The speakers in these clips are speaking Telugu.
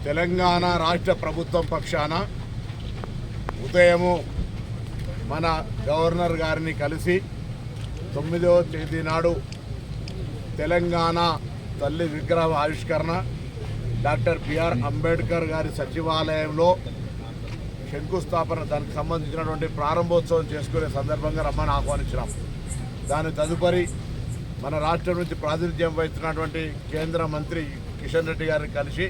తెలంగాణ రాష్ట్ర ప్రభుత్వం పక్షాన ఉదయము మన గవర్నర్ గారిని కలిసి 9వ తేదీ నాడు తెలంగాణ తల్లి విగ్రహ ఆవిష్కరణ డాక్టర్ బిఆర్ అంబేద్కర్ గారి సచివాలయంలో శంకుస్థాపన దానికి సంబంధించినటువంటి ప్రారంభోత్సవం చేసుకునే సందర్భంగా రమ్మని ఆహ్వానించినాం. దాని తదుపరి మన రాష్ట్రం నుంచి ప్రాతినిధ్యం వహిస్తున్నటువంటి కేంద్ర మంత్రి కిషన్ రెడ్డి గారిని కలిసి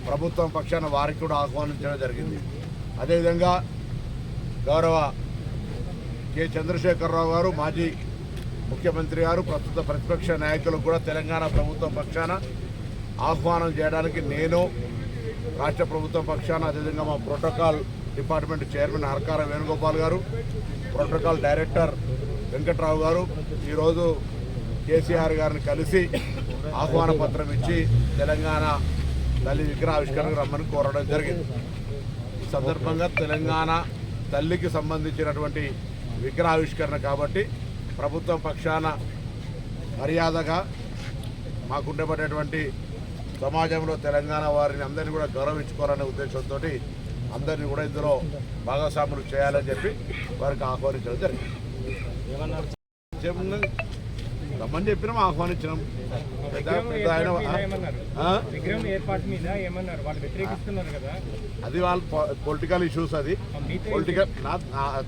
ప్రభుత్వం పక్షాన వారికి కూడా ఆహ్వానించడం జరిగింది. అదేవిధంగా గౌరవ కె చంద్రశేఖరరావు గారు మాజీ ముఖ్యమంత్రి గారు ప్రస్తుత ప్రతిపక్ష నాయకులకు కూడా తెలంగాణ ప్రభుత్వం పక్షాన ఆహ్వానం చేయడానికి నేను రాష్ట్ర ప్రభుత్వం పక్షాన, అదేవిధంగా మా protocol department chairman Harkara Venugopal గారు, ప్రోటోకాల్ డైరెక్టర్ వెంకట్రావు గారు ఈరోజు కేసీఆర్ గారిని కలిసి ఆహ్వాన పత్రం ఇచ్చి తెలంగాణ తల్లి విగ్రహావిష్కరణకు రమ్మని కోరడం జరిగింది. ఈ సందర్భంగా తెలంగాణ తల్లికి సంబంధించినటువంటి విగ్రహావిష్కరణ కాబట్టి ప్రభుత్వం పక్షాన మర్యాదగా మాకుండబడేటువంటి సమాజంలో తెలంగాణ వారిని అందరినీ కూడా గౌరవించుకోవాలనే ఉద్దేశంతో అందరినీ కూడా ఇందులో భాగస్వాములు చేయాలని చెప్పి వారికి ఆహ్వానించడం జరిగింది. రమ్మని చెప్పినాం, ఆహ్వానించినాం. అది వాళ్ళ పొలిటికల్ ఇష్యూస్, అది పొలిటికల్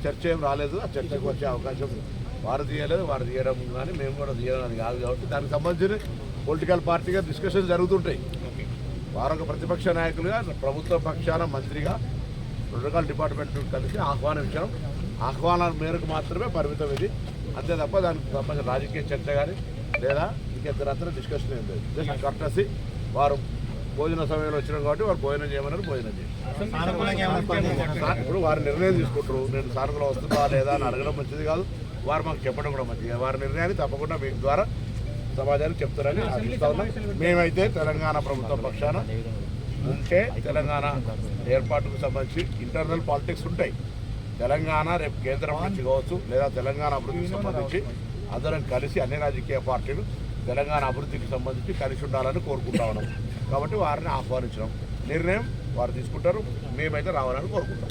చర్చ ఏం రాలేదు. ఆ చర్చకు వచ్చే అవకాశం వారు తీయలేదు, వారు తీయడం కానీ మేము కూడా తీయడం అది కాదు. కాబట్టి దానికి సంబంధించిన పొలిటికల్ పార్టీగా డిస్కషన్స్ జరుగుతుంటాయి. వారొక ప్రతిపక్ష నాయకులుగా ప్రభుత్వ పక్షాన మంత్రిగా ప్రోటోకాల్ డిపార్ట్మెంట్ కలిసి ఆహ్వానించడం, ఆహ్వానం మేరకు మాత్రమే పరిమితం ఇది. అంతే తప్ప దానికి సంబంధించిన రాజకీయ చర్చ కానీ లేదా ఇంకెద్దరంతా డిస్కషన్ ఏం లేదు. జస్ట్ కర్టసీ వారు భోజన సమయంలో వచ్చినాం కాబట్టి వారు భోజనం చేయమన్నారు, భోజనం చేయాలి. ఇప్పుడు వారి నిర్ణయం తీసుకుంటారు. నేను సానుకూలం వస్తుందా లేదా అని అడగడం మంచిది కాదు, వారు మాకు చెప్పడం కూడా మంచిది. వారి నిర్ణయాన్ని తప్పకుండా మీ ద్వారా సమాజానికి చెప్తారని ఆశిస్తా ఉన్నాం. మేమైతే తెలంగాణ ప్రభుత్వం పక్షాన ఉంటే తెలంగాణ ఏర్పాటుకు సంబంధించి ఇంటర్నల్ పాలిటిక్స్ ఉంటాయి. తెలంగాణ రేపు కేంద్రం నుంచి కావచ్చు లేదా తెలంగాణ అభివృద్ధికి సంబంధించి అందరం కలిసి అన్ని రాజకీయ పార్టీలు తెలంగాణ అభివృద్ధికి సంబంధించి కలిసి ఉండాలని కోరుకుంటా ఉన్నాం. కాబట్టి వారిని ఆహ్వానించడం నిర్ణయం వారు తీసుకుంటారు, మేమైతే రావాలని కోరుకుంటాం.